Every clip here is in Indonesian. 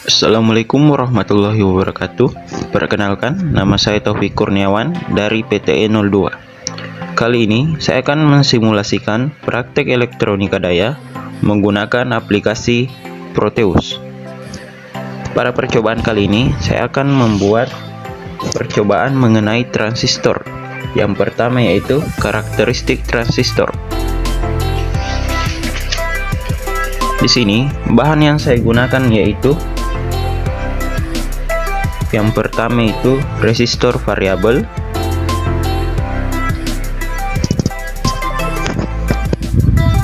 Assalamualaikum warahmatullahi wabarakatuh. Perkenalkan, nama saya Taufik Kurniawan dari PTE 02. Kali ini saya akan mensimulasikan praktek elektronika daya menggunakan aplikasi Proteus. Pada percobaan kali ini saya akan membuat percobaan mengenai transistor. Yang pertama yaitu karakteristik transistor. Di sini bahan yang saya gunakan yaitu yang pertama itu resistor variabel,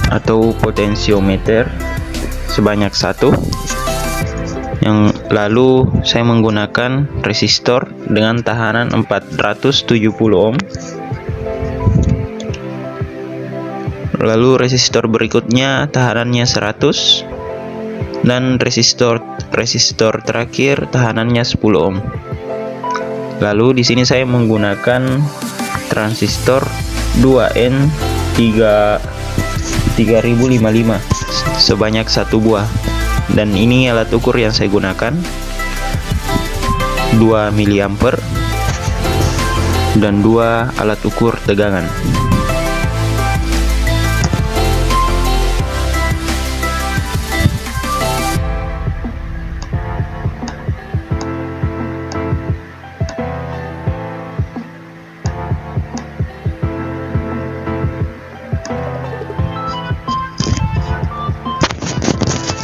atau potensiometer sebanyak satu. Yang lalu saya menggunakan resistor dengan tahanan 470 ohm. Lalu resistor berikutnya tahanannya 100, dan resistor terakhir tahanannya 10 ohm. Lalu di sini saya menggunakan transistor 2N3055 sebanyak satu buah, dan ini alat ukur yang saya gunakan 2 mA dan 2 alat ukur tegangan.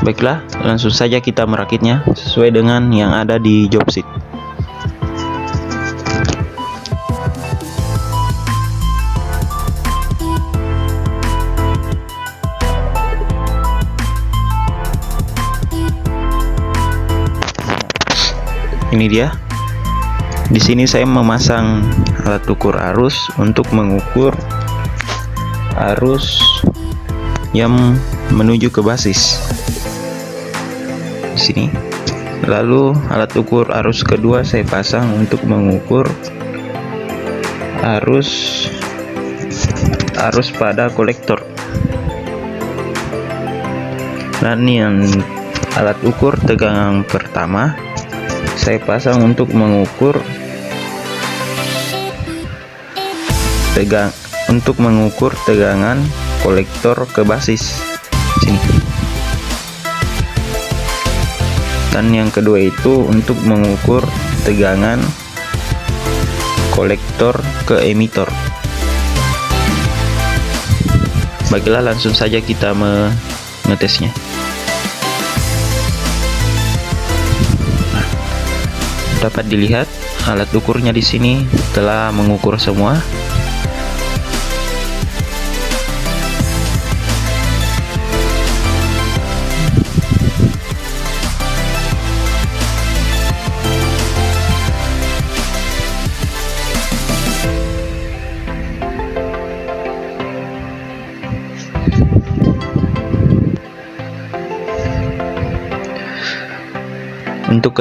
Baiklah, langsung saja kita merakitnya sesuai dengan yang ada di job sheet. Ini dia. Di sini saya memasang alat ukur arus untuk mengukur arus yang menuju ke basis. Di sini. Lalu alat ukur arus kedua saya pasang untuk mengukur arus pada kolektor. Dan yang alat ukur tegangan pertama saya pasang untuk mengukur tegangan kolektor ke basis. Sini. Dan yang kedua itu untuk mengukur tegangan kolektor ke emitor. Baiklah, langsung saja kita mengetesnya. Dapat dilihat alat ukurnya di sini telah mengukur semua. Untuk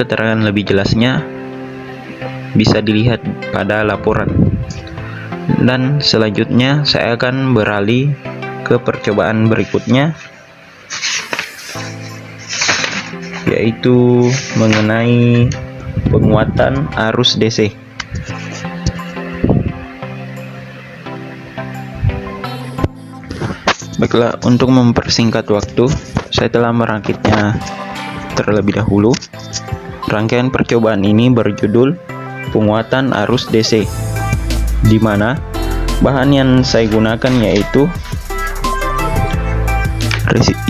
keterangan lebih jelasnya bisa dilihat pada laporan. Dan selanjutnya saya akan beralih ke percobaan berikutnya, yaitu mengenai penguatan arus DC. Baiklah, untuk mempersingkat waktu, saya telah merakitnya terlebih dahulu. Rangkaian percobaan ini berjudul penguatan arus DC, di mana bahan yang saya gunakan yaitu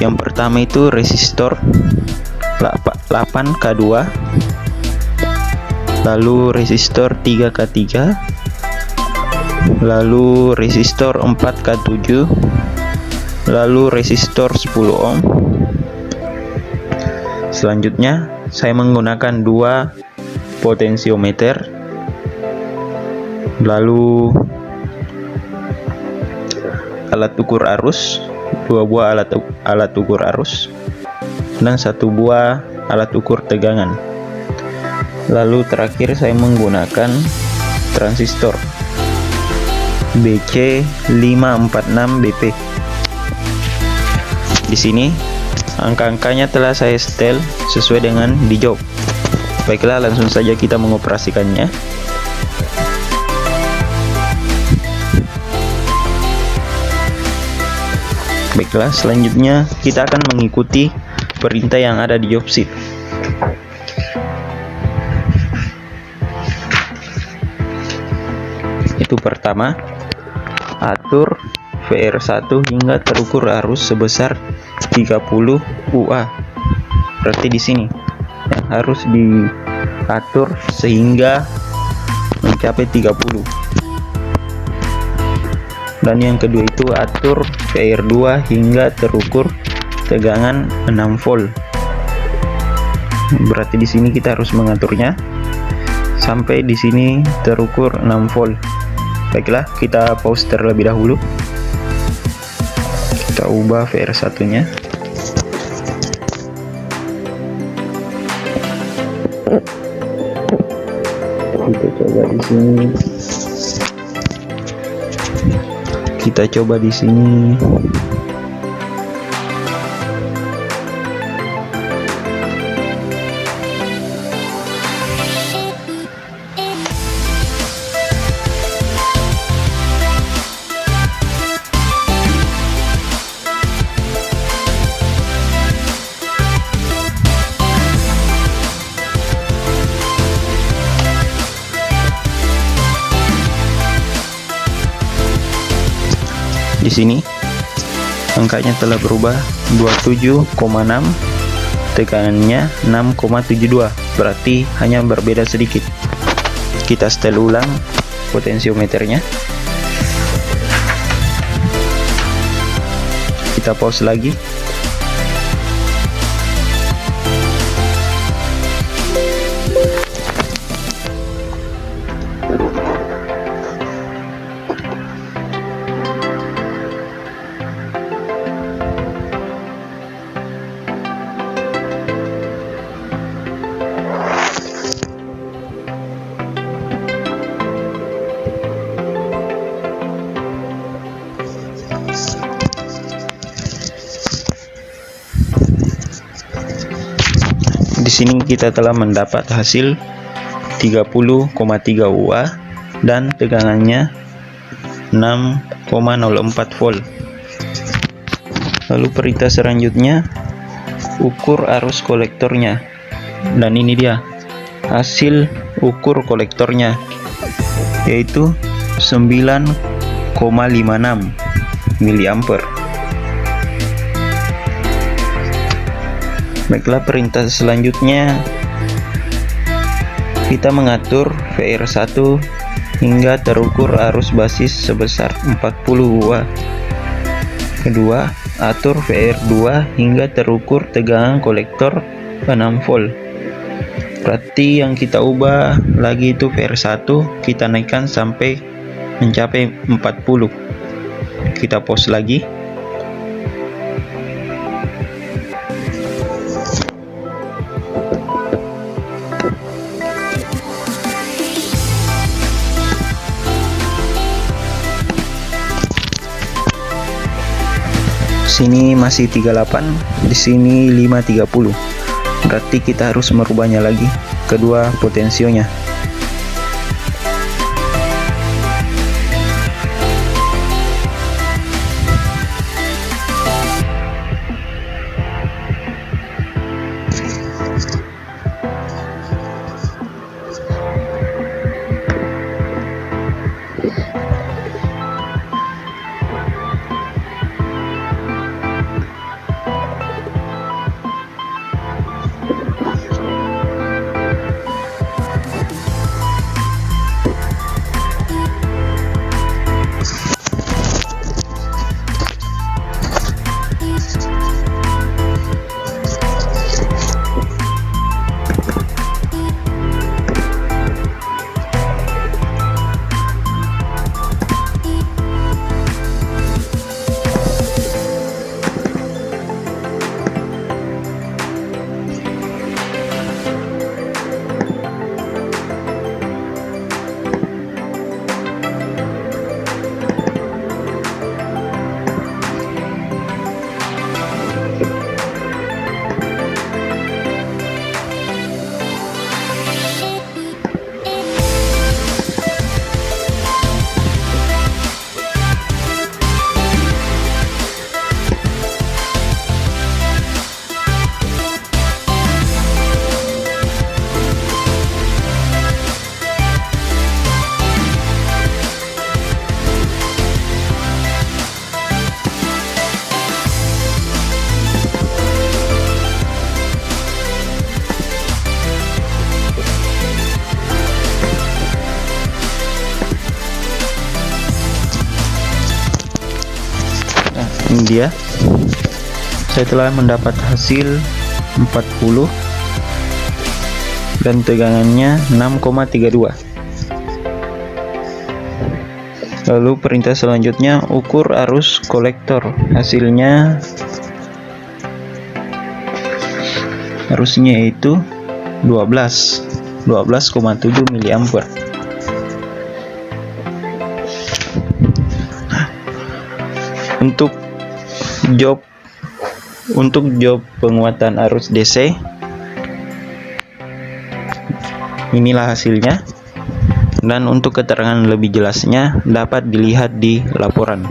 yang pertama itu resistor 8K2, lalu resistor 3K3, lalu resistor 4K7, lalu resistor 10 ohm. Selanjutnya saya menggunakan 2 potensiometer, lalu alat ukur arus, 2 buah alat ukur arus, dan 1 buah alat ukur tegangan. Lalu terakhir saya menggunakan transistor BC546BP. Di sini angka-angkanya telah saya setel sesuai dengan di job. Baiklah, langsung saja kita mengoperasikannya. Baiklah, selanjutnya kita akan mengikuti perintah yang ada di job sheet. Itu pertama, atur VR1 hingga terukur arus sebesar 30 UA. Berarti di sini yang harus diatur sehingga mencapai 30. Dan yang kedua itu atur VR2 hingga terukur tegangan 6 volt. Berarti di sini kita harus mengaturnya sampai di sini terukur 6 volt. Baiklah, kita pause terlebih dahulu. Kita ubah VR1-nya. Kita coba di sini. Kita coba di sini. Di sini angkanya telah berubah 27,6, tegangannya 6,72, berarti hanya berbeda sedikit. Kita setel ulang potensiometernya. Kita pause lagi. Di sini kita telah mendapat hasil 30,3 UA dan tegangannya 6,04 volt. Lalu perintah selanjutnya ukur arus kolektornya. Dan ini dia hasil ukur kolektornya, yaitu 9,56 miliampere. Baiklah, perintah selanjutnya kita mengatur VR1 hingga terukur arus basis sebesar 40 UA. Kedua, atur VR2 hingga terukur tegangan kolektor 6 volt. Berarti yang kita ubah lagi itu VR1 kita naikkan sampai mencapai 40. Kita pause lagi. Sini masih 38, di sini 530. Berarti kita harus merubahnya lagi kedua potensionya. dia. Saya telah mendapat hasil 40 dan tegangannya 6,32. Lalu perintah selanjutnya ukur arus kolektor. Hasilnya arusnya yaitu 12,7 mA. Untuk job penguatan arus DC, inilah hasilnya, dan untuk keterangan lebih jelasnya dapat dilihat di laporan.